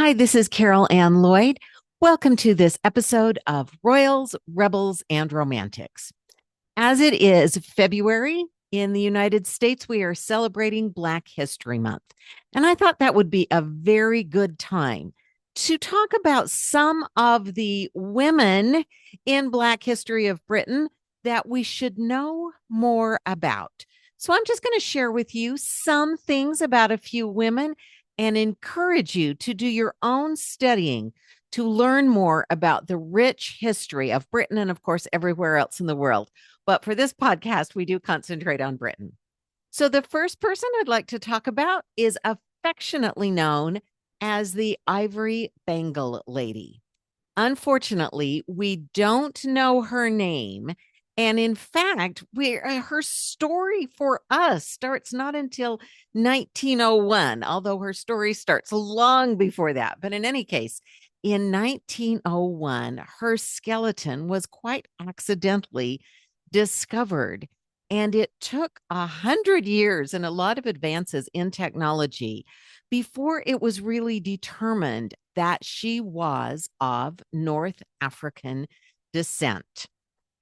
Hi, this is Carol Ann Lloyd. Welcome to this episode of Royals, Rebels, and Romantics. As it is February in the United States, we are celebrating Black History Month. And I thought that would be a very good time to talk about some of the women in Black history of Britain that we should know more about. So I'm just going to share with you some things about a few women and encourage you to do your own studying to learn more about the rich history of Britain and, of course, everywhere else in the world. But for this podcast, we do concentrate on Britain. So the first person I'd like to talk about is affectionately known as the Ivory Bangle Lady. Unfortunately, we don't know her name. And in fact, her story for us starts not until 1901, although her story starts long before that. But in any case, in 1901, her skeleton was quite accidentally discovered. And it took 100 years and a lot of advances in technology before it was really determined that she was of North African descent.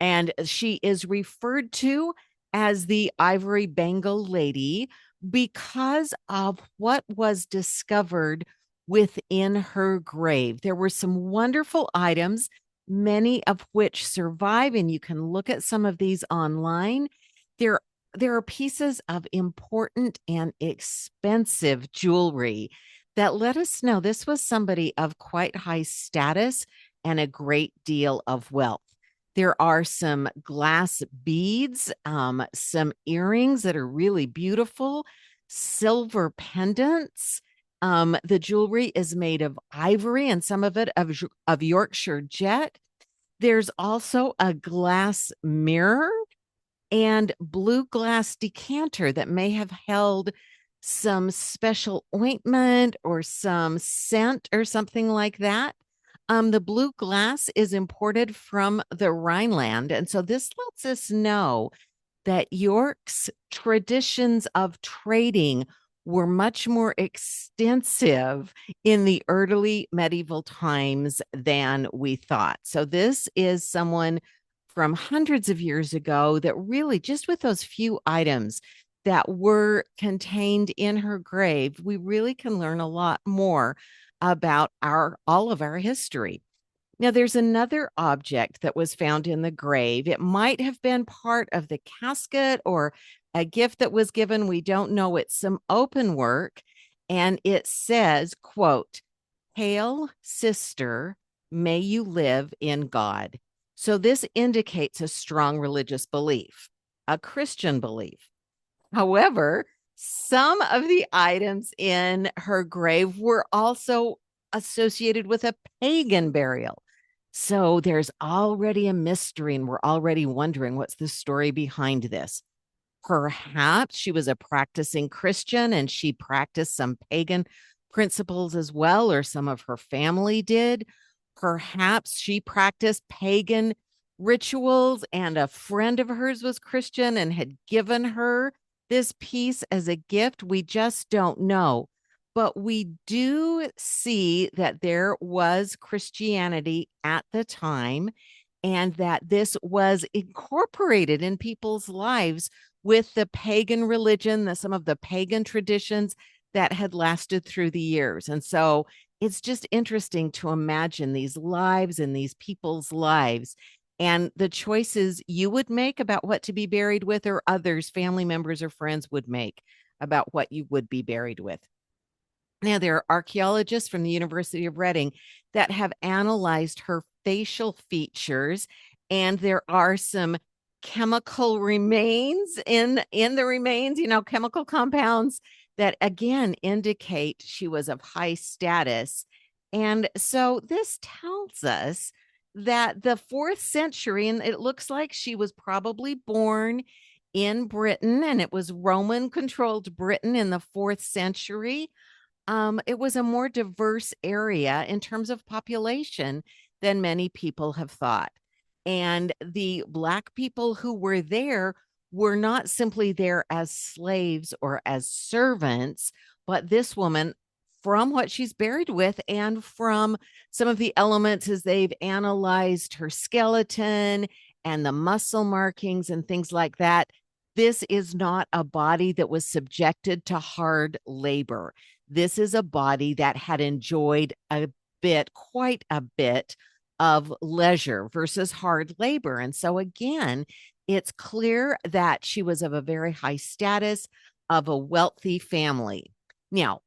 And she is referred to as the Ivory Bangle Lady because of what was discovered within her grave. There were some wonderful items, many of which survive, and you can look at some of these online. There, there are pieces of important and expensive jewelry that let us know this was somebody of quite high status and a great deal of wealth. There are some glass beads, some earrings that are really beautiful, silver pendants. The jewelry is made of ivory and some of it of Yorkshire jet. There's also a glass mirror and blue glass decanter that may have held some special ointment or some scent or something like that. The blue glass is imported from the Rhineland. And so this lets us know that York's traditions of trading were much more extensive in the early medieval times than we thought. So this is someone from hundreds of years ago that really, just with those few items that were contained in her grave, we really can learn a lot more about all of our history. Now, there's another object that was found in the grave. It might have been part of the casket or a gift that was given. We don't know. It's some open work, and it says, quote, "Hail, sister, may you live in God." So this indicates a strong religious belief, a Christian belief. However, some of the items in her grave were also associated with a pagan burial. So there's already a mystery, and we're already wondering what's the story behind this. Perhaps she was a practicing Christian and she practiced some pagan principles as well, or some of her family did. Perhaps she practiced pagan rituals and a friend of hers was Christian and had given her this piece as a gift. We just don't know. But we do see that there was Christianity at the time and that this was incorporated in people's lives with the pagan religion, some of the pagan traditions that had lasted through the years. And so it's just interesting to imagine these lives and these people's lives and the choices you would make about what to be buried with, or others, family members or friends, would make about what you would be buried with. Now, there are archaeologists from the University of Reading that have analyzed her facial features, and there are some chemical remains in the remains, chemical compounds that again indicate she was of high status. And so this tells us that the 4th century, and it looks like she was probably born in Britain, and it was Roman controlled Britain in the 4th century. It was a more diverse area in terms of population than many people have thought. And the Black people who were there were not simply there as slaves or as servants, but this woman from what she's buried with and from some of the elements as they've analyzed her skeleton and the muscle markings and things like that. This is not a body that was subjected to hard labor. This is a body that had enjoyed quite a bit of leisure versus hard labor. And so, again, it's clear that she was of a very high status, of a wealthy family. Now,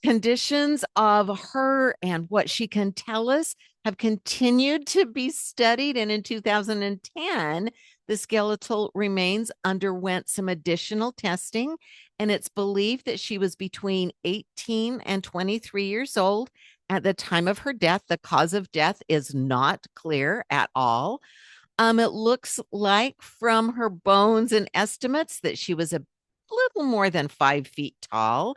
conditions of her and what she can tell us have continued to be studied. And in 2010, the skeletal remains underwent some additional testing. And it's believed that she was between 18 and 23 years old at the time of her death. The cause of death is not clear at all. It looks like from her bones and estimates that she was a little more than 5 feet tall.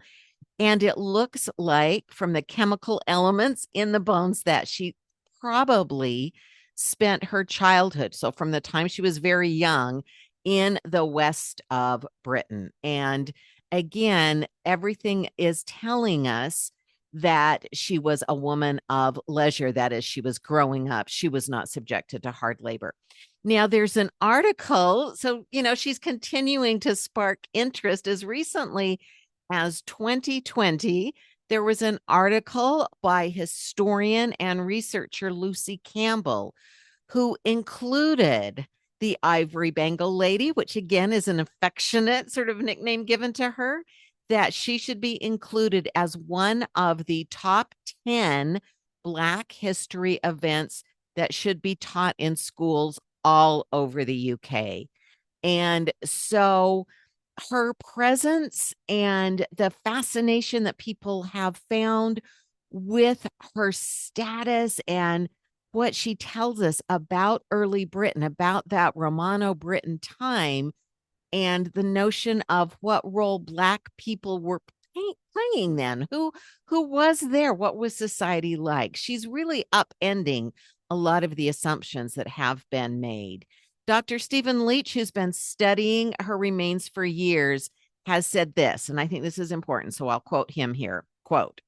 And it looks like from the chemical elements in the bones that she probably spent her childhood. So from the time she was very young in the west of Britain. And again, everything is telling us that she was a woman of leisure. That is, she was growing up. She was not subjected to hard labor. Now, there's an article. So, she's continuing to spark interest. As recently as 2020, there was an article by historian and researcher Lucy Campbell, who included the ivory bangle lady, which again is an affectionate sort of nickname given to her, that she should be included as one of the top 10 Black history events that should be taught in schools all over the UK. And so her presence and the fascination that people have found with her status and what she tells us about early Britain, about that Romano-Britain time, and the notion of what role Black people were playing then. Who was there? What was society like? She's really upending a lot of the assumptions that have been made. Dr. Stephen Leach, who's been studying her remains for years, has said this, and I think this is important, so I'll quote him here. Quote,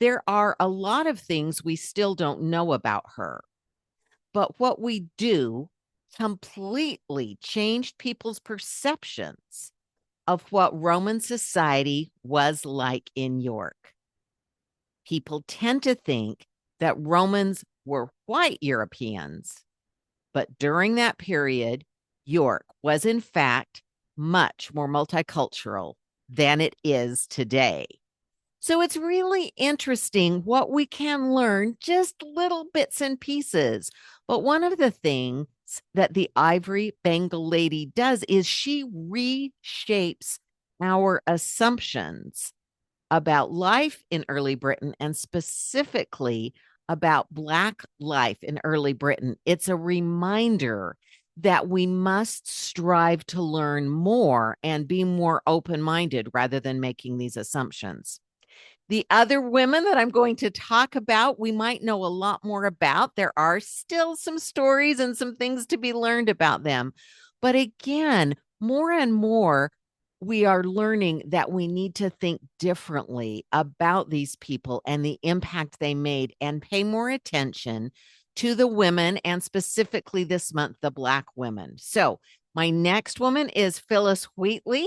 "There are a lot of things we still don't know about her, but what we do completely changed people's perceptions of what Roman society was like in York. People tend to think that Romans were white Europeans, but during that period, York was in fact much more multicultural than it is today." So it's really interesting what we can learn, just little bits and pieces. But one of the things that the ivory bangle lady does is she reshapes our assumptions about life in early Britain and specifically about Black life in early Britain. It's a reminder that we must strive to learn more and be more open-minded rather than making these assumptions. The other women that I'm going to talk about, we might know a lot more about. There are still some stories and some things to be learned about them. But again, more and more, we are learning that we need to think differently about these people and the impact they made and pay more attention to the women, and specifically this month, the Black women. So my next woman is Phyllis Wheatley.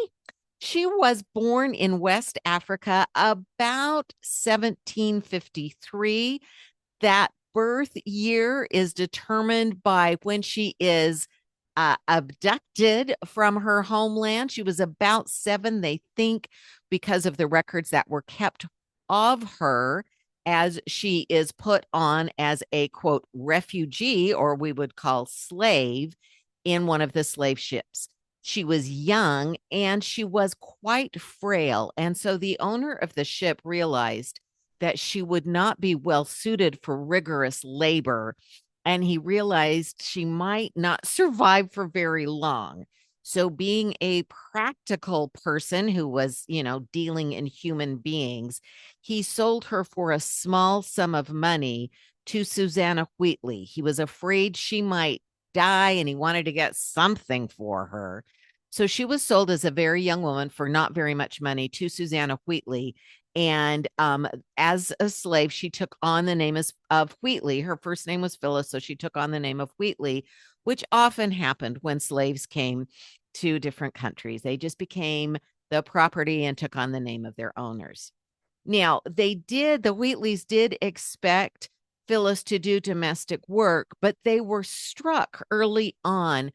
She was born in West Africa about 1753. That birth year is determined by when she is abducted from her homeland. She was about 7, they think, because of the records that were kept of her, as she is put on as a, quote, refugee, or we would call slave, in one of the slave ships. She was young and she was quite frail. And so the owner of the ship realized that she would not be well suited for rigorous labor. And he realized she might not survive for very long. So being a practical person who was, dealing in human beings, he sold her for a small sum of money to Susanna Wheatley. He was afraid she might die and he wanted to get something for her. So she was sold as a very young woman for not very much money to Susanna Wheatley. And as a slave, she took on the name of Wheatley. Her first name was Phyllis, so she took on the name of Wheatley, which often happened when slaves came to different countries. They just became the property and took on the name of their owners. Now, the Wheatleys did expect Phyllis to do domestic work, but they were struck early on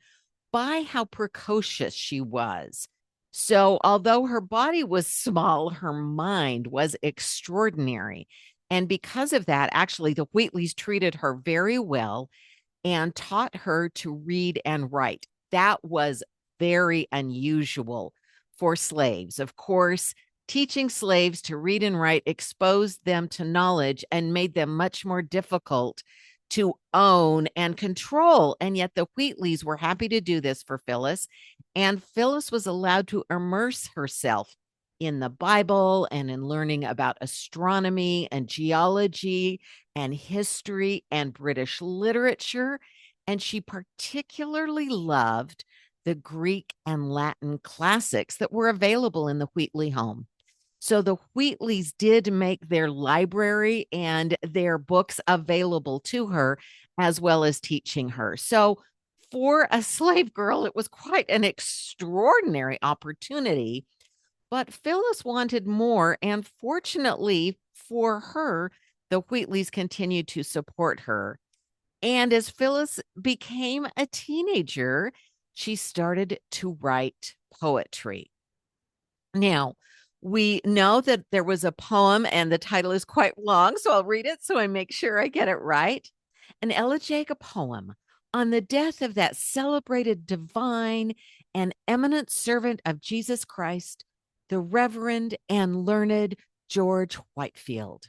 by how precocious she was. So, although her body was small, her mind was extraordinary. And because of that, actually, the Wheatleys treated her very well and taught her to read and write. That was very unusual for slaves. Of course, teaching slaves to read and write exposed them to knowledge and made them much more difficult to own and control. And yet the Wheatleys were happy to do this for Phyllis. And Phyllis was allowed to immerse herself in the Bible and in learning about astronomy and geology and history and British literature. And she particularly loved the Greek and Latin classics that were available in the Wheatley home. So the Wheatleys did make their library and their books available to her, as well as teaching her. So for a slave girl, it was quite an extraordinary opportunity. But Phyllis wanted more, and fortunately for her, the Wheatleys continued to support her. And as Phyllis became a teenager, she started to write poetry. Now, we know that there was a poem, and the title is quite long, so I'll read it so I make sure I get it right. An elegiac poem on the death of that celebrated divine and eminent servant of Jesus Christ, the Reverend and learned George Whitefield.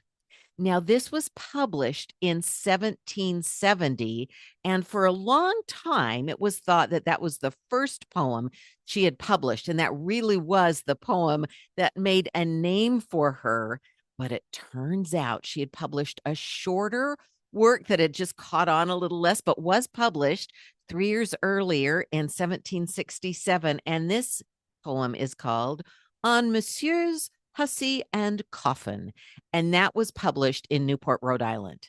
Now, this was published in 1770, and for a long time, it was thought that that was the first poem she had published, and that really was the poem that made a name for her. But it turns out she had published a shorter work that had just caught on a little less, but was published 3 years earlier in 1767, and this poem is called On Monsieur's Hussy and Coffin, and that was published in Newport, Rhode Island.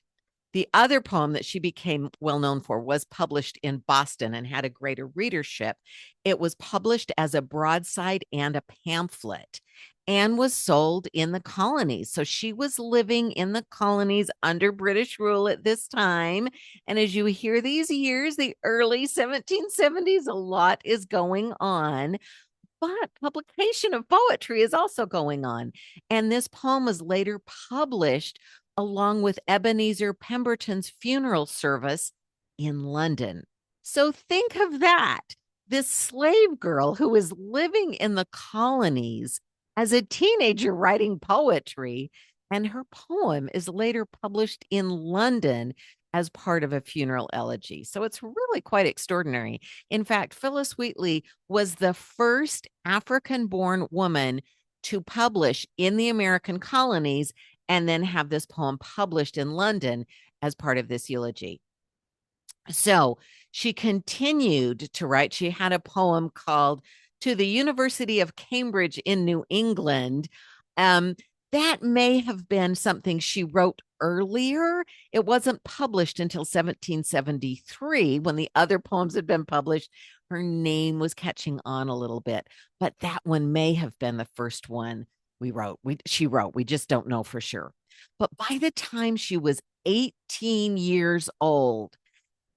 The other poem that she became well known for was published in Boston and had a greater readership. It was published as a broadside and a pamphlet and was sold in the colonies. So she was living in the colonies under British rule at this time. And as you hear these years, the early 1770s, a lot is going on. But publication of poetry is also going on. And this poem was later published along with Ebenezer Pemberton's funeral service in London. So think of that. This slave girl who is living in the colonies as a teenager writing poetry, and her poem is later published in London as part of a funeral elegy. So it's really quite extraordinary. In fact, Phyllis Wheatley was the first African-born woman to publish in the American colonies and then have this poem published in London as part of this eulogy. So she continued to write. She had a poem called To the University of Cambridge in New England. That may have been something she wrote earlier. It wasn't published until 1773 when the other poems had been published. Her name was catching on a little bit, but that one may have been the first one she wrote. We just don't know for sure. But by the time she was 18 years old,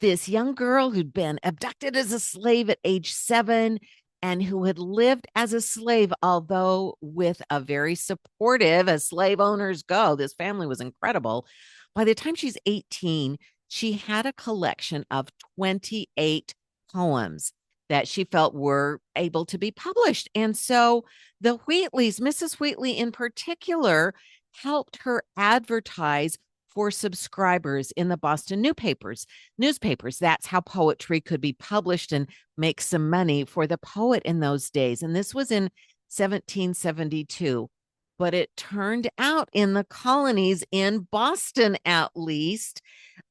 this young girl who'd been abducted as a slave at age 7 and who had lived as a slave, although with a very supportive, as slave owners go, this family was incredible. By the time she's 18, she had a collection of 28 poems that she felt were able to be published. And so the Wheatleys, Mrs. Wheatley in particular, helped her advertise for subscribers in the Boston newspapers. That's how poetry could be published and make some money for the poet in those days. And this was in 1772. But it turned out in the colonies, in Boston at least,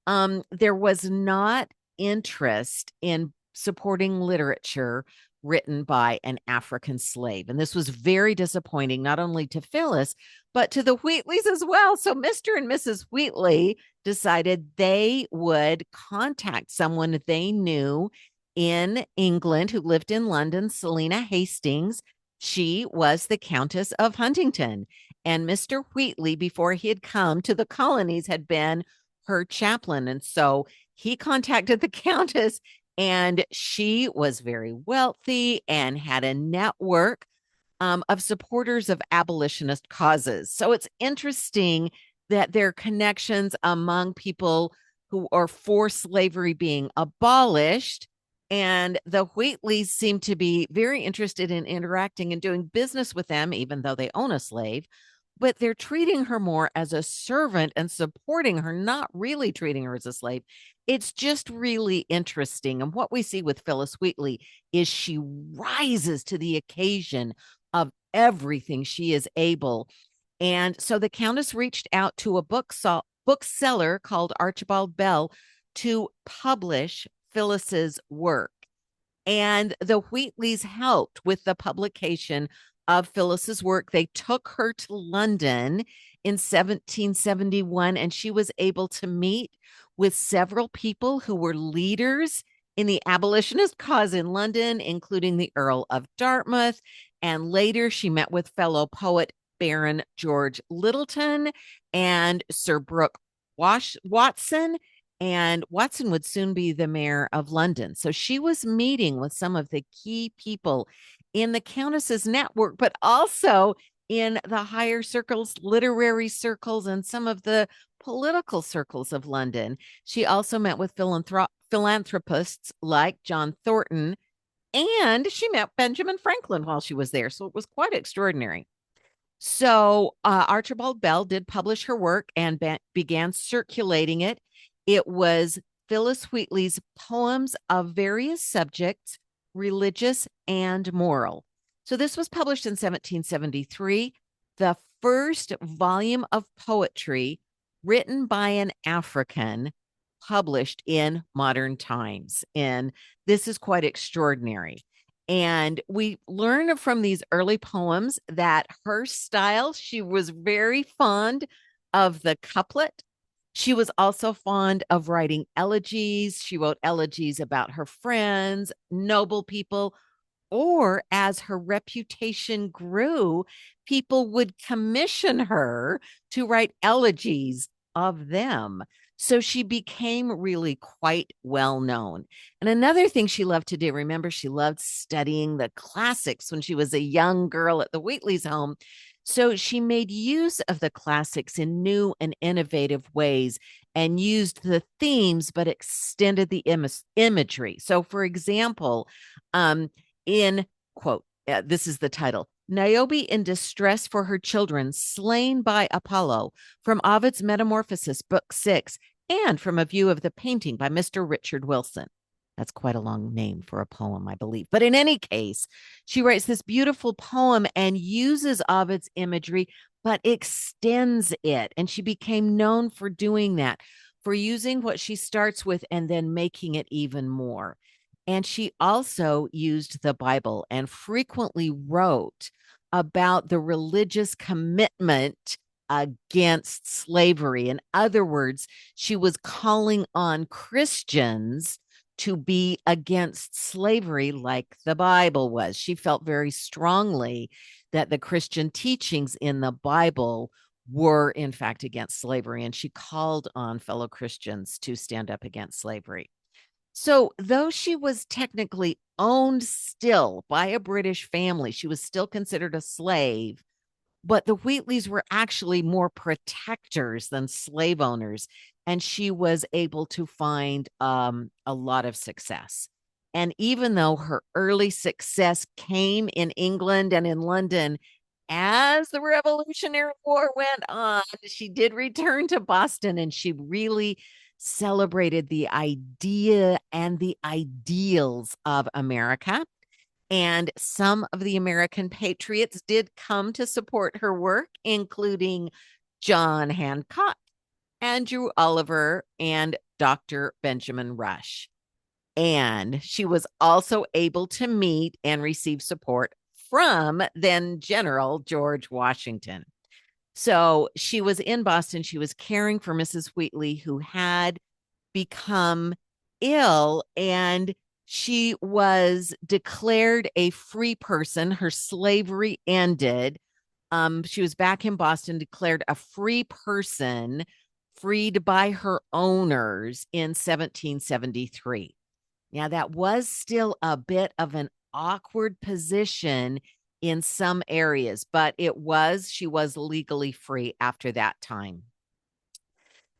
there was not interest in supporting literature written by an African slave. And this was very disappointing, not only to Phyllis, but to the Wheatleys as well. So Mr. and Mrs. Wheatley decided they would contact someone they knew in England who lived in London, Selina Hastings. She was the Countess of Huntington. And Mr. Wheatley, before he had come to the colonies, had been her chaplain. And so he contacted the Countess, and she was very wealthy and had a network of supporters of abolitionist causes. So it's interesting that there are connections among people who are for slavery being abolished. And the Wheatleys seem to be very interested in interacting and doing business with them, even though they own a slave. But they're treating her more as a servant and supporting her, not really treating her as a slave. It's just really interesting. And what we see with Phyllis Wheatley is she rises to the occasion of everything she is able. And so the Countess reached out to a bookseller called Archibald Bell to publish Phyllis's work. And the Wheatleys helped with the publication of Phyllis's work. They took her to London in 1771, and she was able to meet with several people who were leaders in the abolitionist cause in London, including the Earl of Dartmouth. And later she met with fellow poet Baron George Littleton and Sir Brooke Watson. And Watson would soon be the mayor of London. So she was meeting with some of the key people in the Countess's network, but also in the higher circles, literary circles, and some of the political circles of London. She also met with philanthropists like John Thornton, and she met Benjamin Franklin while she was there. So it was quite extraordinary. So Archibald Bell did publish her work and began circulating it. It was Phyllis Wheatley's poems of various subjects, religious and moral. So this was published in 1773, the first volume of poetry written by an African published in modern times. And this is quite extraordinary. And we learn from these early poems that her style, she was very fond of the couplet. She was also fond of writing elegies. She wrote elegies about her friends, noble people, or as her reputation grew, people would commission her to write elegies of them. So she became really quite well known. And another thing she loved to do, remember, she loved studying the classics when she was a young girl at the Wheatley's home. So she made use of the classics in new and innovative ways and used the themes, but extended the imagery. So, for example, in quote, this is the title, Niobe in distress for her children, slain by Apollo, from Ovid's Metamorphosis, Book 6, and from a view of the painting by Mr. Richard Wilson. That's quite a long name for a poem, I believe. But in any case, she writes this beautiful poem and uses Ovid's imagery, but extends it. And she became known for doing that, for using what she starts with and then making it even more. And she also used the Bible and frequently wrote about the religious commitment against slavery. In other words, she was calling on Christians to be against slavery like the Bible was. She felt very strongly that the Christian teachings in the Bible were, in fact, against slavery. And she called on fellow Christians to stand up against slavery. So, though she was technically owned still by a British family, she was still considered a slave. But the Wheatleys were actually more protectors than slave owners. And she was able to find a lot of success. And even though her early success came in England and in London, as the Revolutionary War went on, she did return to Boston, and she really celebrated the idea and the ideals of America. And some of the American patriots did come to support her work, including John Hancock, Andrew Oliver, and Dr. Benjamin Rush. And she was also able to meet and receive support from then General George Washington. So she was in Boston. She was caring for Mrs. Wheatley, who had become ill, and she was declared a free person. Her slavery ended. She was back in Boston, declared a free person, freed by her owners in 1773. Now, that was still a bit of an awkward position in some areas, but she was legally free after that time.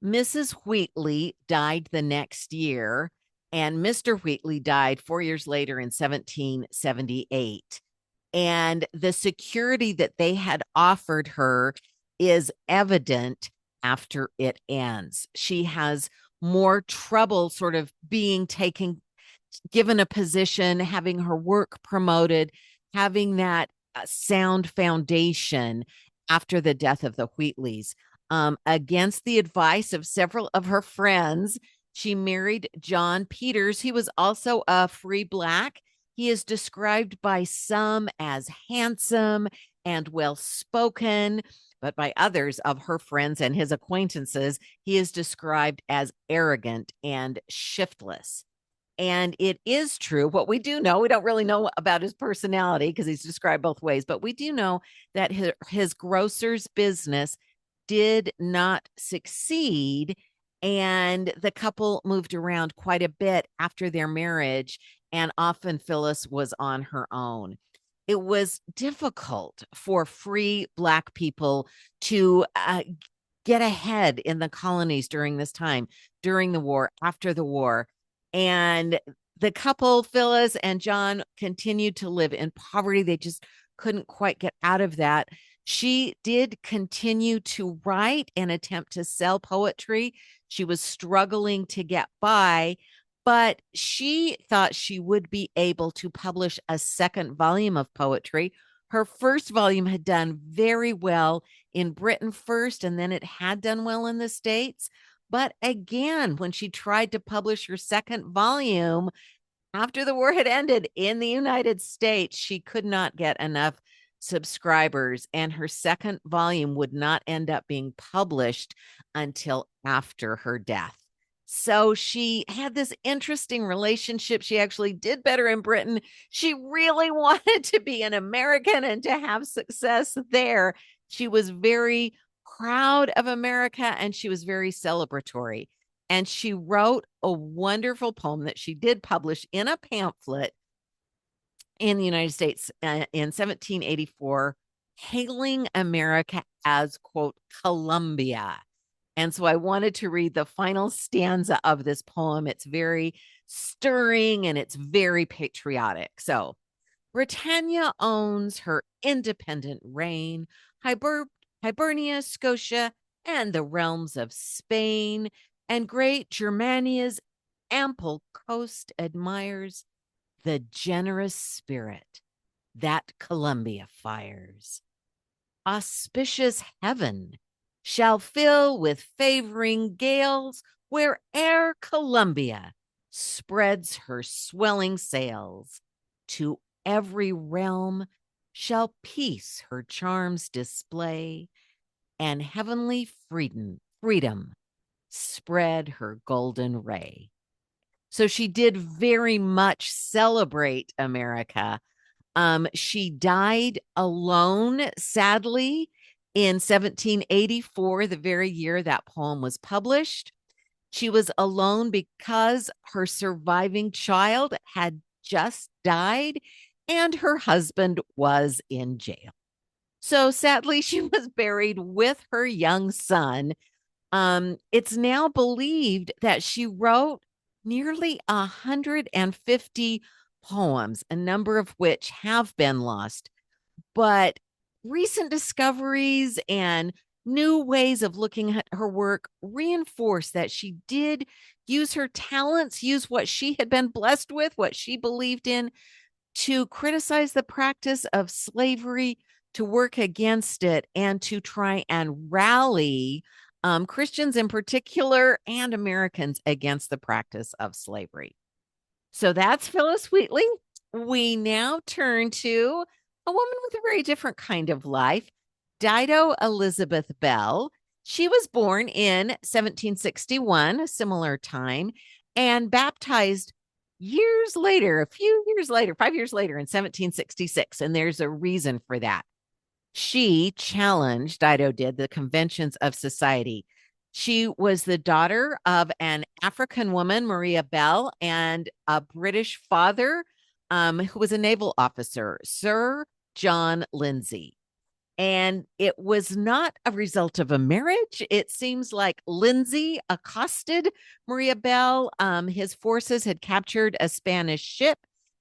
Mrs. Wheatley died the next year, and Mr. Wheatley died 4 years later in 1778. And the security that they had offered her is evident after it ends. She has more trouble sort of being given a position, having her work promoted, having that sound foundation after the death of the Wheatleys. Against the advice of several of her friends, she married John Peters. He was also a free Black. He is described by some as handsome and well-spoken, but by others of her friends and his acquaintances, he is described as arrogant and shiftless. And it is true. What we do know, we don't really know about his personality because he's described both ways, but we do know that his grocer's business did not succeed. And the couple moved around quite a bit after their marriage, and often Phyllis was on her own. It was difficult for free Black people to get ahead in the colonies during this time, during the war, after the war. And the couple, Phyllis and John, continued to live in poverty. They just couldn't quite get out of that. She did continue to write and attempt to sell poetry. She was struggling to get by, but she thought she would be able to publish a second volume of poetry. Her first volume had done very well in Britain first, and then it had done well in the States. But again, when she tried to publish her second volume after the war had ended in the United States, she could not get enough subscribers, and her second volume would not end up being published until after her death. So she had this interesting relationship. She actually did better in Britain. She really wanted to be an American and to have success there. She was very proud of America, and she was very celebratory. And she wrote a wonderful poem that she did publish in a pamphlet in the United States in 1784, hailing America as, quote, Columbia. And so I wanted to read the final stanza of this poem. It's very stirring and it's very patriotic. So, Britannia owns her independent reign, Hibernia, Scotia, and the realms of Spain, and great Germania's ample coast admires the generous spirit that Columbia fires. Auspicious heaven shall fill with favoring gales where'er Columbia spreads her swelling sails. To every realm shall peace her charms display, and heavenly freedom spread her golden ray. So she did very much celebrate America. She died alone, sadly, in 1784, the very year that poem was published. She was alone because her surviving child had just died and her husband was in jail. So sadly, she was buried with her young son. It's now believed that she wrote nearly 150 poems, a number of which have been lost. But recent discoveries and new ways of looking at her work reinforce that she did use her talents, use what she had been blessed with, what she believed in, to criticize the practice of slavery, to work against it, and to try and rally Christians in particular and Americans against the practice of slavery. So that's Phyllis Wheatley. We now turn to a woman with a very different kind of life, Dido Elizabeth Bell. She was born in 1761, a similar time, and baptized years later, a few years later, 5 years later in 1766. And there's a reason for that. She challenged, Dido did, the conventions of society. She was the daughter of an African woman, Maria Bell, and a British father who was a naval officer, Sir John Lindsay. And it was not a result of a marriage. It seems like Lindsay accosted Maria Bell. His forces had captured a Spanish ship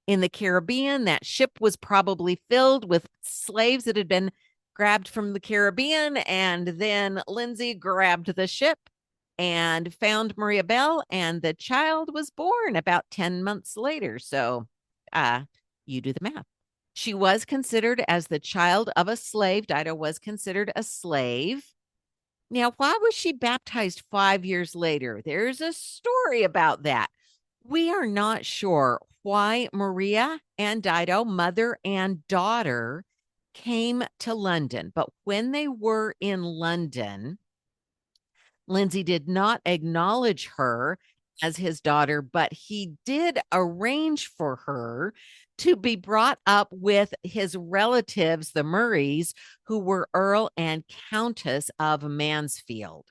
in the Caribbean. That ship was probably filled with slaves that had been grabbed from the Caribbean. And then Lindsay grabbed the ship and found Maria Bell, and the child was born about 10 months later. So uh, you do the math. She was considered as the child of a slave. Dido was considered a slave. Now, why was she baptized 5 years later? There's a story about that. We are not sure why Maria and Dido, mother and daughter, came to London. But when they were in London, Lindsay did not acknowledge her as his daughter, but he did arrange for her to be brought up with his relatives, the Murrays, who were Earl and Countess of Mansfield.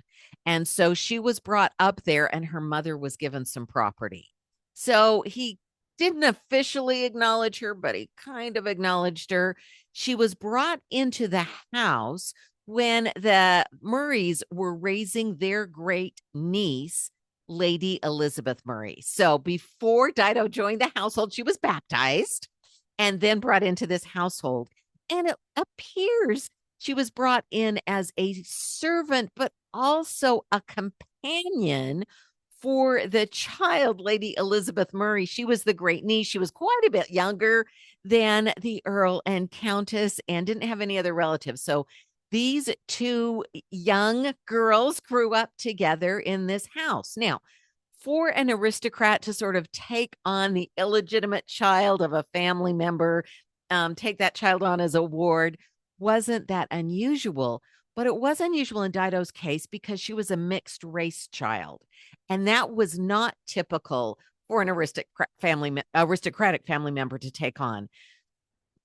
And so she was brought up there, and her mother was given some property. So he didn't officially acknowledge her, but he kind of acknowledged her. She was brought into the house when the Murrays were raising their great niece, Lady Elizabeth Murray. So before Dido joined the household, she was baptized and then brought into this household. And it appears she was brought in as a servant, but also a companion for the child, Lady Elizabeth Murray. She was the great niece. She was quite a bit younger than the Earl and Countess and didn't have any other relatives. So these two young girls grew up together in this house. Now, for an aristocrat to sort of take on the illegitimate child of a family member, take that child on as a ward, wasn't that unusual. But it was unusual in Dido's case because she was a mixed race child. And that was not typical for an aristocratic family member to take on.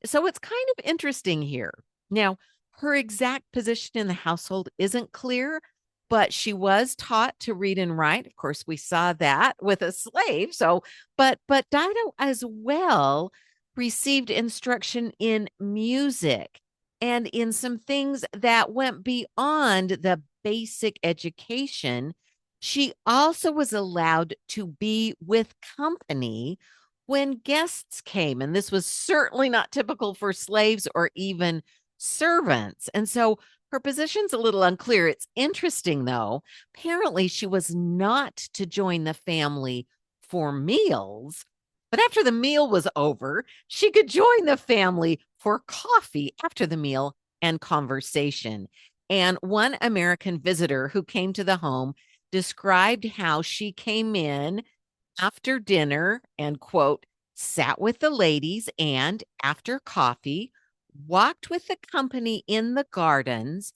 So it's kind of interesting here. Now, her exact position in the household isn't clear, but she was taught to read and write. Of course, we saw that with a slave. So, but Dido as well received instruction in music and in some things that went beyond the basic education. She also was allowed to be with company when guests came, and this was certainly not typical for slaves or even servants. And so her position's a little unclear. It's interesting, though. Apparently, she was not to join the family for meals, but after the meal was over, she could join the family for coffee after the meal and conversation. And one American visitor who came to the home described how she came in after dinner and, quote, sat with the ladies and, after coffee, walked with the company in the gardens,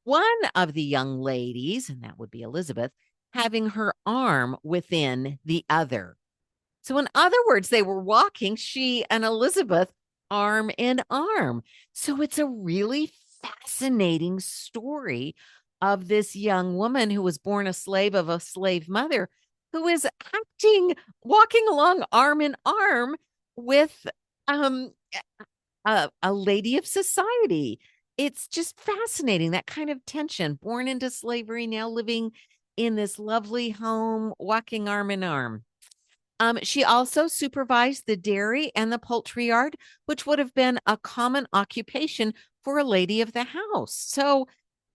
one of the young ladies, and that would be Elizabeth, having her arm within the other. So, in other words, they were walking, she and Elizabeth, arm in arm. So, it's a really fascinating story of this young woman who was born a slave of a slave mother who is walking along arm in arm with a lady of society. It's just fascinating, that kind of tension, born into slavery, now living in this lovely home, walking arm in arm. She also supervised the dairy and the poultry yard, which would have been a common occupation for a lady of the house. So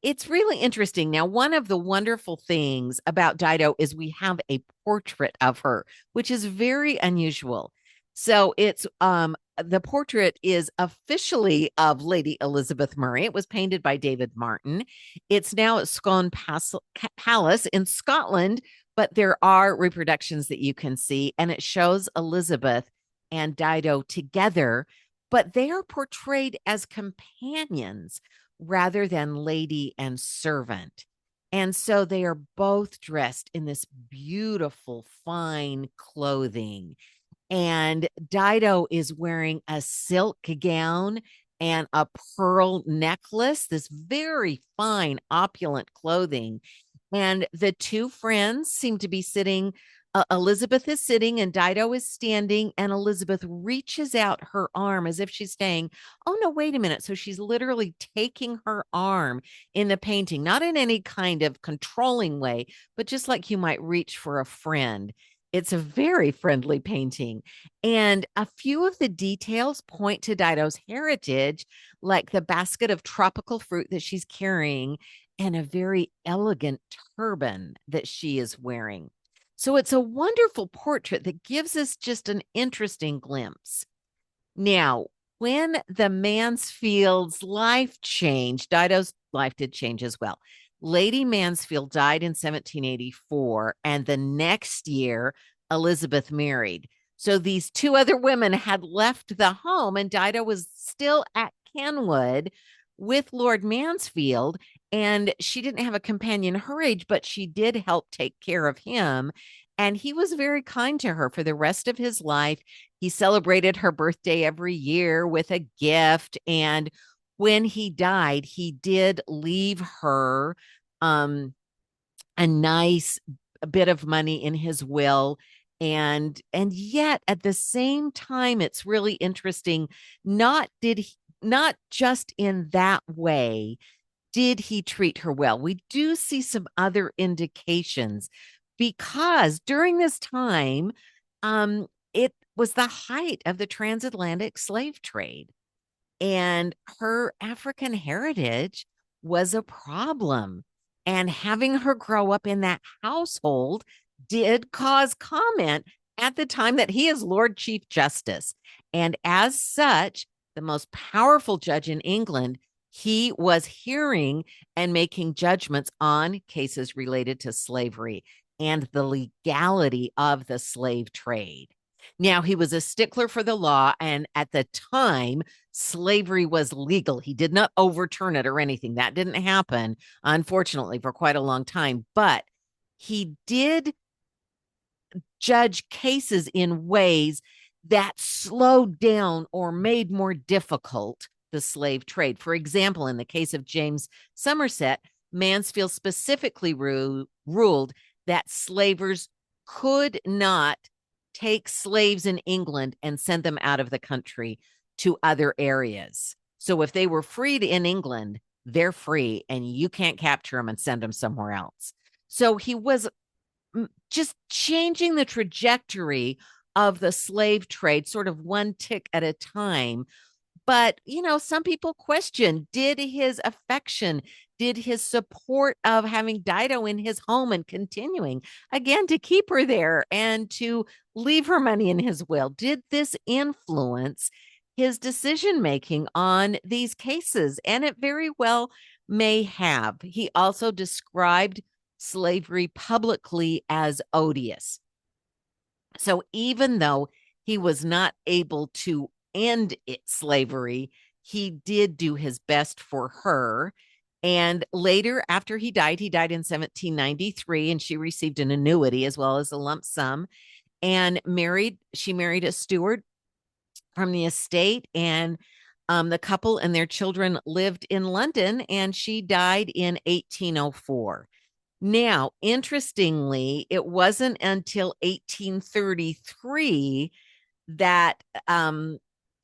it's really interesting. Now, one of the wonderful things about Dido is we have a portrait of her, which is very unusual. So it's the portrait is officially of Lady Elizabeth Murray. It was painted by David Martin. It's now at Scone Palace in Scotland, but there are reproductions that you can see, and it shows Elizabeth and Dido together, but they are portrayed as companions rather than lady and servant. And so they are both dressed in this beautiful, fine clothing. And Dido is wearing a silk gown and a pearl necklace, this very fine, opulent clothing. And the two friends seem to be sitting. Elizabeth is sitting and Dido is standing, and Elizabeth reaches out her arm as if she's saying, "Oh, no, wait a minute." So she's literally taking her arm in the painting, not in any kind of controlling way, but just like you might reach for a friend. It's a very friendly painting. And a few of the details point to Dido's heritage, like the basket of tropical fruit that she's carrying and a very elegant turban that she is wearing. So it's a wonderful portrait that gives us just an interesting glimpse. Now, when the Mansfield's life changed, Dido's life did change as well. Lady Mansfield died in 1784, and the next year, Elizabeth married. So these two other women had left the home, and Dido was still at Kenwood with Lord Mansfield. And she didn't have a companion her age, but she did help take care of him. And he was very kind to her for the rest of his life. He celebrated her birthday every year with a gift. And when he died, he did leave her a nice bit of money in his will. And yet at the same time, it's really interesting. Not just in that way did he treat her well. We do see some other indications because during this time, it was the height of the transatlantic slave trade, and her African heritage was a problem. And having her grow up in that household did cause comment at the time that he is Lord Chief Justice. And as such, the most powerful judge in England, he was hearing and making judgments on cases related to slavery and the legality of the slave trade. Now, he was a stickler for the law, and at the time, slavery was legal. He did not overturn it or anything. That didn't happen, unfortunately, for quite a long time. But he did judge cases in ways that slowed down or made more difficult the slave trade. For example, in the case of James Somerset, Mansfield specifically ruled that slavers could not take slaves in England and send them out of the country to other areas. So if they were freed in England, they're free and you can't capture them and send them somewhere else. So he was just changing the trajectory of the slave trade, sort of one tick at a time. But, some people question, did his affection, did his support of having Dido in his home and continuing, again, to keep her there and to leave her money in his will, did this influence his decision making on these cases? And it very well may have. He also described slavery publicly as odious. So even though he was not able to end slavery, he did do his best for her. And later, after he died in 1793, and she received an annuity as well as a lump sum, and she married a steward from the estate, and the couple and their children lived in London, and she died in 1804. Now, interestingly, it wasn't until 1833 that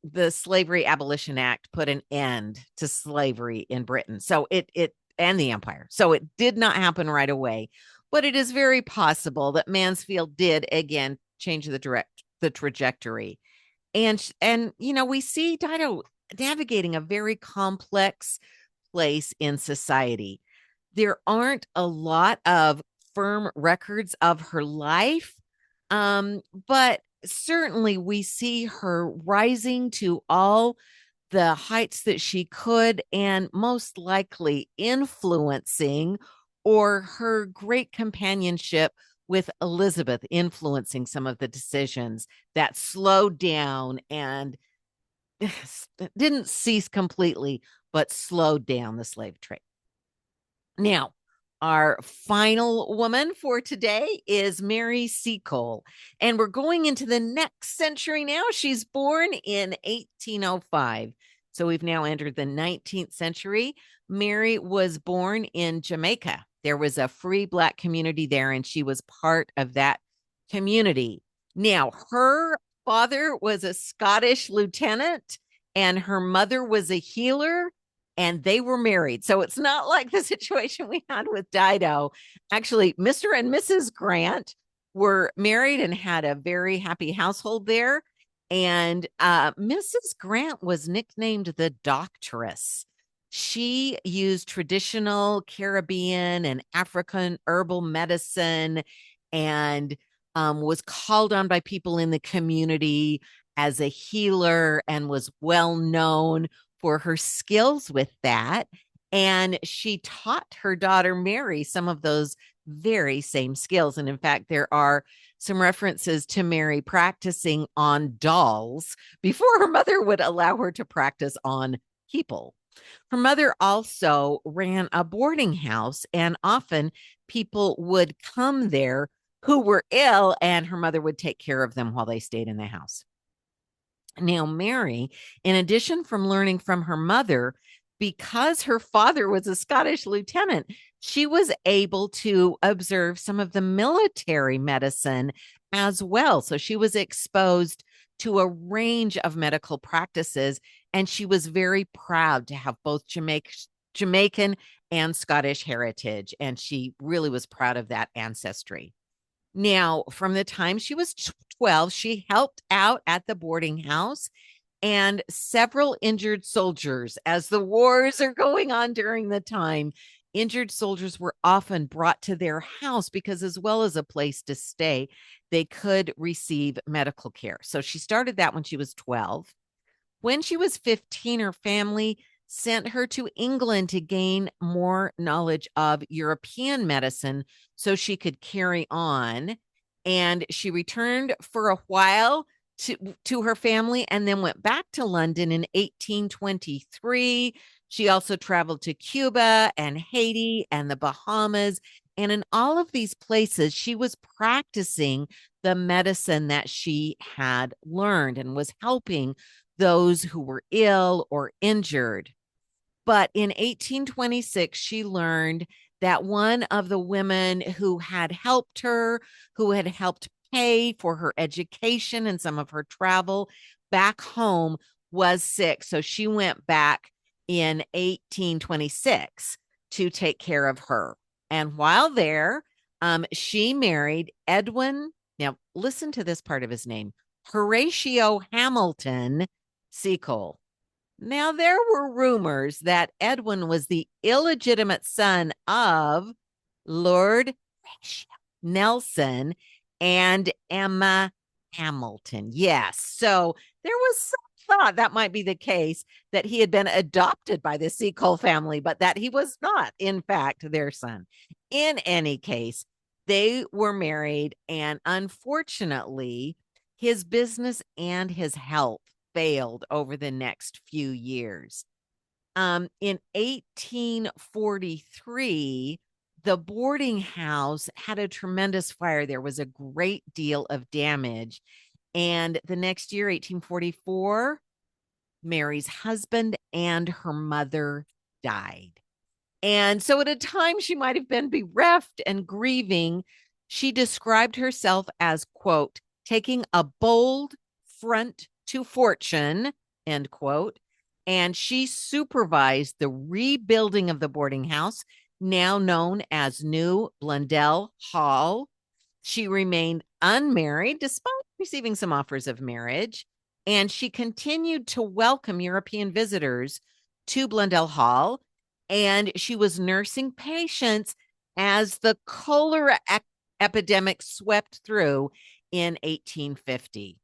the Slavery Abolition Act put an end to slavery in Britain. So it and the empire. So it did not happen right away, but it is very possible that Mansfield did again change the trajectory. And we see Dido navigating a very complex place in society. There aren't a lot of firm records of her life, but certainly we see her rising to all the heights that she could, and most likely influencing, or her great companionship with Elizabeth influencing some of the decisions that slowed down and didn't cease completely, but slowed down the slave trade. Now, our final woman for today is Mary Seacole, and we're going into the next century now. She's born in 1805. So we've now entered the 19th century. Mary was born in Jamaica. There was a free Black community there, and she was part of that community. Now, her father was a Scottish lieutenant, and her mother was a healer, and they were married. So it's not like the situation we had with Dido. Actually, Mr. and Mrs. Grant were married and had a very happy household there. And Mrs. Grant was nicknamed the Doctress. She used traditional Caribbean and African herbal medicine and was called on by people in the community as a healer and was well known for her skills with that. And she taught her daughter Mary some of those very same skills. And in fact, there are some references to Mary practicing on dolls before her mother would allow her to practice on people. Her mother also ran a boarding house, and often people would come there who were ill, and her mother would take care of them while they stayed in the house. Now, Mary, in addition from learning from her mother, because her father was a Scottish lieutenant, she was able to observe some of the military medicine as well. So she was exposed to a range of medical practices, and she was very proud to have both Jamaican and Scottish heritage, and she really was proud of that ancestry. Now, from the time she was 12, she helped out at the boarding house, and several injured soldiers, as the wars are going on during the time, injured soldiers were often brought to their house because, as well as a place to stay, they could receive medical care. So she started that when she was 12. When she was 15, her family sent her to England to gain more knowledge of European medicine so she could carry on. And she returned for a while to her family and then went back to London in 1823. She also traveled to Cuba and Haiti and the Bahamas. And in all of these places, she was practicing the medicine that she had learned and was helping those who were ill or injured. But in 1826, she learned that one of the women who had helped her, who had helped pay for her education and some of her travel back home, was sick. So she went back in 1826 to take care of her. And while there, she married Edwin. Now, listen to this part of his name, Horatio Hamilton Seacole. Now, there were rumors that Edwin was the illegitimate son of Lord Nelson and Emma Hamilton. Yes. So there was some thought that might be the case, that he had been adopted by the Seacole family, but that he was not, in fact, their son. In any case, they were married, and unfortunately, his business and his health failed over the next few years. In 1843, the boarding house had a tremendous fire. There was a great deal of damage. And the next year, 1844, Mary's husband and her mother died. And so at a time she might have been bereft and grieving, she described herself as, quote, taking a bold front to fortune, end quote. And she supervised the rebuilding of the boarding house, now known as New Blundell Hall. She remained unmarried despite receiving some offers of marriage, and she continued to welcome European visitors to Blundell Hall, and she was nursing patients as the cholera epidemic swept through in 1850.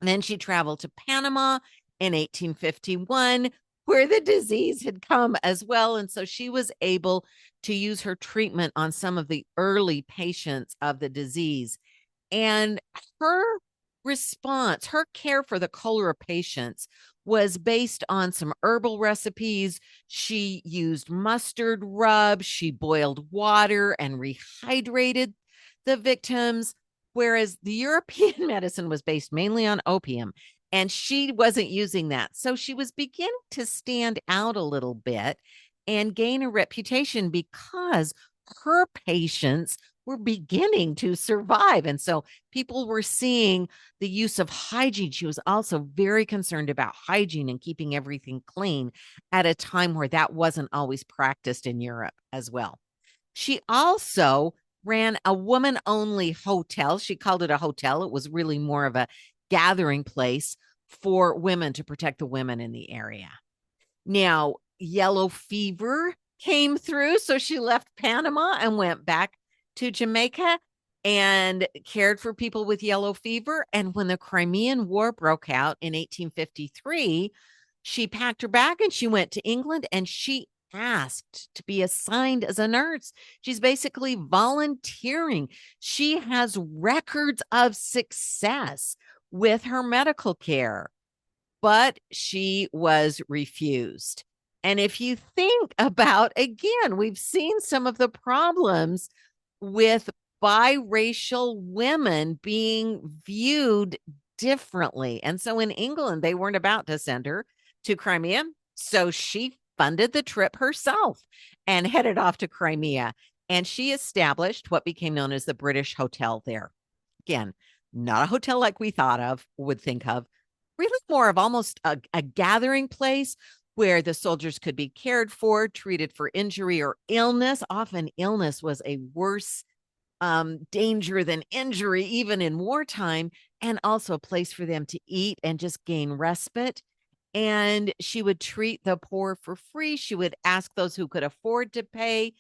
And then she traveled to Panama in 1851, where the disease had come as well. And so she was able to use her treatment on some of the early patients of the disease. And her response, her care for the cholera patients was based on some herbal recipes. She used mustard rub, she boiled water and rehydrated the victims, whereas the European medicine was based mainly on opium. And she wasn't using that. So she was beginning to stand out a little bit and gain a reputation because her patients were beginning to survive. And so people were seeing the use of hygiene. She was also very concerned about hygiene and keeping everything clean at a time where that wasn't always practiced in Europe as well. She also ran a woman only hotel. She called it a hotel. It was really more of a gathering place for women to protect the women in the area. Now, yellow fever came through. So she left Panama and went back to Jamaica and cared for people with yellow fever. And when the Crimean War broke out in 1853, she packed her bag and she went to England and she asked to be assigned as a nurse. She's basically volunteering. She has records of success with her medical care, but she was refused. And if you think about, again, we've seen some of the problems with biracial women being viewed differently. And so in England, they weren't about to send her to Crimea. So she funded the trip herself and headed off to Crimea. And she established what became known as the British Hotel there. Again, not a hotel like we would think of, really more of almost a gathering place where the soldiers could be cared for, treated for injury or illness. Often illness was a worse danger than injury, even in wartime, and also a place for them to eat and just gain respite. And she would treat the poor for free. She would ask those who could afford to pay.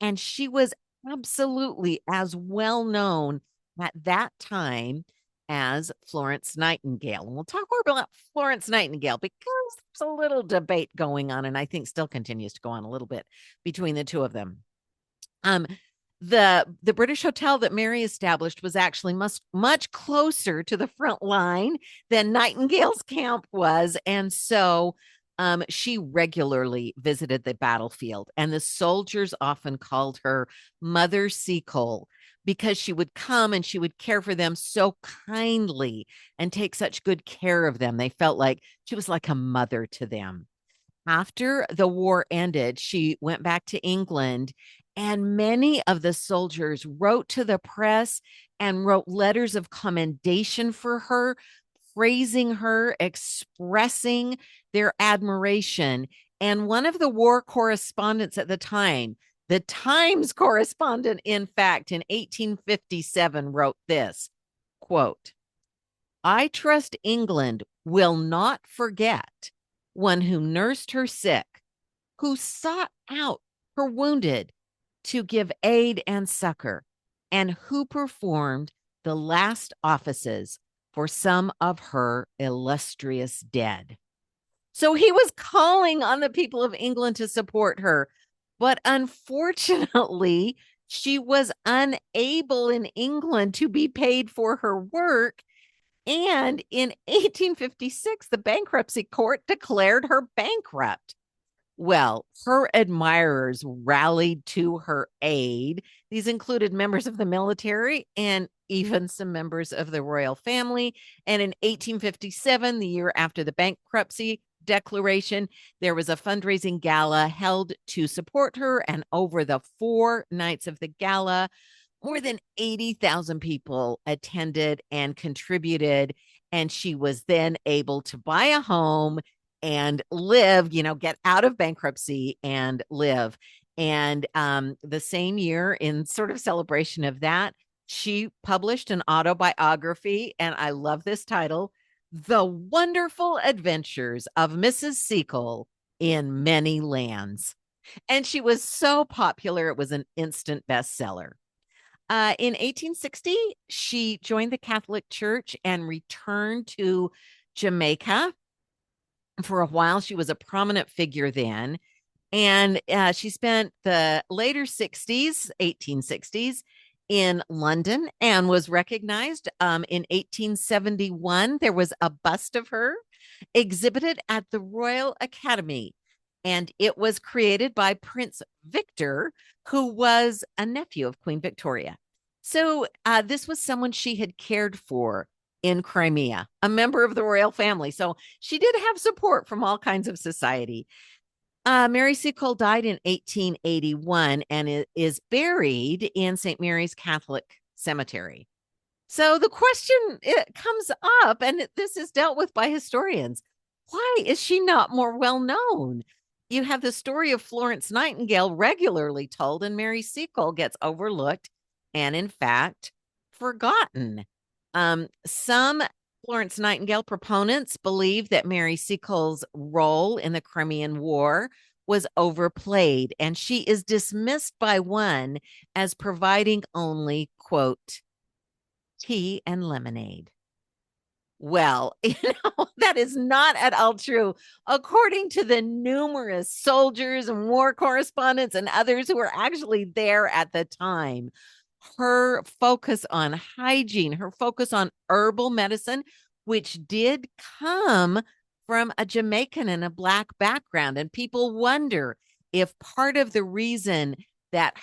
And she was absolutely as well known at that time as Florence Nightingale. And we'll talk more about Florence Nightingale because there's a little debate going on, and I think still continues to go on a little bit between the two of them. The British hotel that Mary established was actually much closer to the front line than Nightingale's camp was, and so she regularly visited the battlefield, and the soldiers often called her Mother Seacole because she would come and she would care for them so kindly and take such good care of them. They felt like she was like a mother to them. After the war ended, she went back to England, and many of the soldiers wrote to the press and wrote letters of commendation for her, praising her, expressing their admiration. And one of the war correspondents at the time, the Times correspondent, in fact, in 1857, wrote this, quote, "I trust England will not forget one who nursed her sick, who sought out her wounded to give aid and succor, and who performed the last offices for some of her illustrious dead." So he was calling on the people of England to support her. But unfortunately, she was unable in England to be paid for her work. And in 1856, the bankruptcy court declared her bankrupt. Well, her admirers rallied to her aid. These included members of the military and even some members of the royal family. And in 1857, the year after the bankruptcy declaration, there was a fundraising gala held to support her. And over the 4 nights of the gala, more than 80,000 people attended and contributed. And she was then able to buy a home and live, get out of bankruptcy and live. And the same year, in sort of celebration of that, she published an autobiography. And I love this title, The Wonderful Adventures of Mrs. Seacole in Many Lands. And she was so popular, it was an instant bestseller. In 1860, she joined the Catholic Church and returned to Jamaica. For a while, she was a prominent figure then. And she spent the later 60s, 1860s, in London and was recognized in 1871. There was a bust of her exhibited at the Royal Academy, and it was created by Prince Victor, who was a nephew of Queen Victoria. So this was someone she had cared for in Crimea, a member of the royal family. So she did have support from all kinds of society. Mary Seacole died in 1881 and is buried in St. Mary's Catholic Cemetery. So the question it comes up, and this is dealt with by historians. Why is she not more well known? You have the story of Florence Nightingale regularly told, and Mary Seacole gets overlooked and, in fact, forgotten. Some Florence Nightingale proponents believe that Mary Seacole's role in the Crimean War was overplayed, and she is dismissed by one as providing only, quote, tea and lemonade. Well, that is not at all true. According to the numerous soldiers and war correspondents and others who were actually there at the time, her focus on hygiene, her focus on herbal medicine, which did come from a Jamaican and a Black background. And people wonder if part of the reason that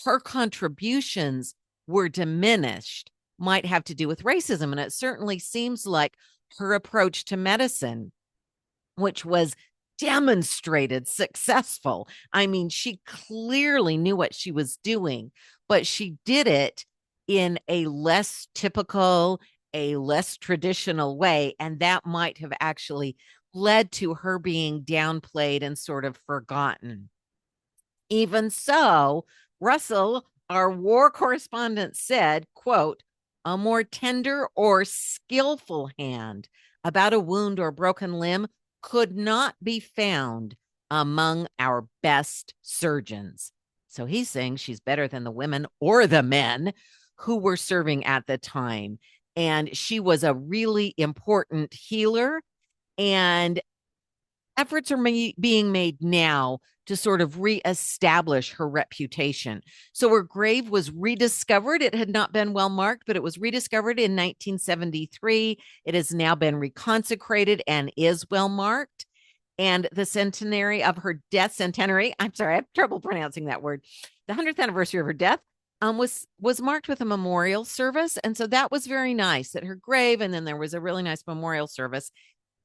her contributions were diminished might have to do with racism. And it certainly seems like her approach to medicine, which was demonstrated successful. I mean, she clearly knew what she was doing, but she did it in a less typical, a less traditional way. And that might have actually led to her being downplayed and sort of forgotten. Even so, Russell, our war correspondent, said, quote, a more tender or skillful hand about a wound or broken limb could not be found among our best surgeons. So he's saying she's better than the women or the men who were serving at the time. And she was a really important healer. And efforts are being made now to sort of reestablish her reputation. So her grave was rediscovered. It had not been well marked, but it was rediscovered in 1973. It has now been reconsecrated and is well marked. And the centenary of her death, I'm sorry, I have trouble pronouncing that word. The 100th anniversary of her death was marked with a memorial service. And so that was very nice at her grave. And then there was a really nice memorial service.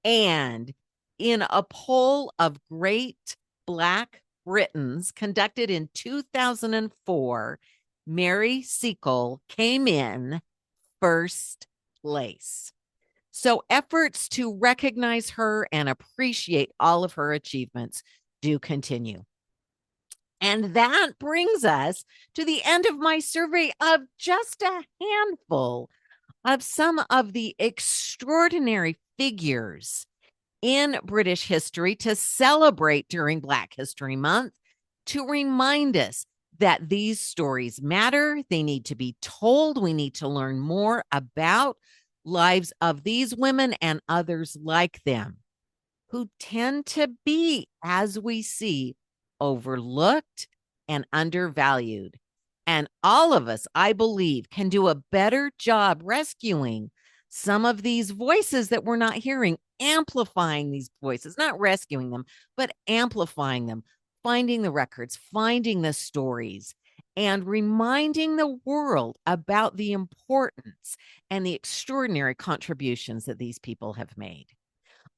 And in a poll of great Black Britons conducted in 2004, Mary Seacole came in first place. So efforts to recognize her and appreciate all of her achievements do continue. And that brings us to the end of my survey of just a handful of some of the extraordinary figures in British history to celebrate during Black History Month, to remind us that these stories matter. They need to be told. We need to learn more about lives of these women and others like them who tend to be, as we see, overlooked and undervalued. And all of us, I believe, can do a better job rescuing some of these voices that we're not hearing, amplifying these voices, not rescuing them, but amplifying them, finding the records, finding the stories, and reminding the world about the importance and the extraordinary contributions that these people have made.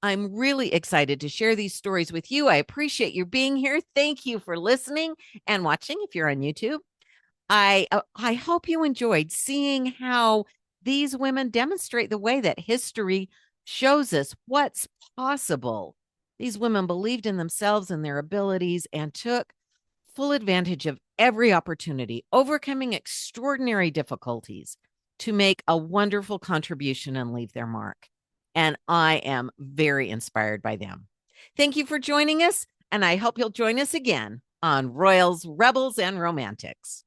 I'm really excited to share these stories with you. I appreciate you being here. Thank you for listening and watching if you're on YouTube. I hope you enjoyed seeing how these women demonstrate the way that history shows us what's possible. These women believed in themselves and their abilities and took full advantage of every opportunity, overcoming extraordinary difficulties to make a wonderful contribution and leave their mark. And I am very inspired by them. Thank you for joining us, and I hope you'll join us again on Royals, Rebels, and Romantics.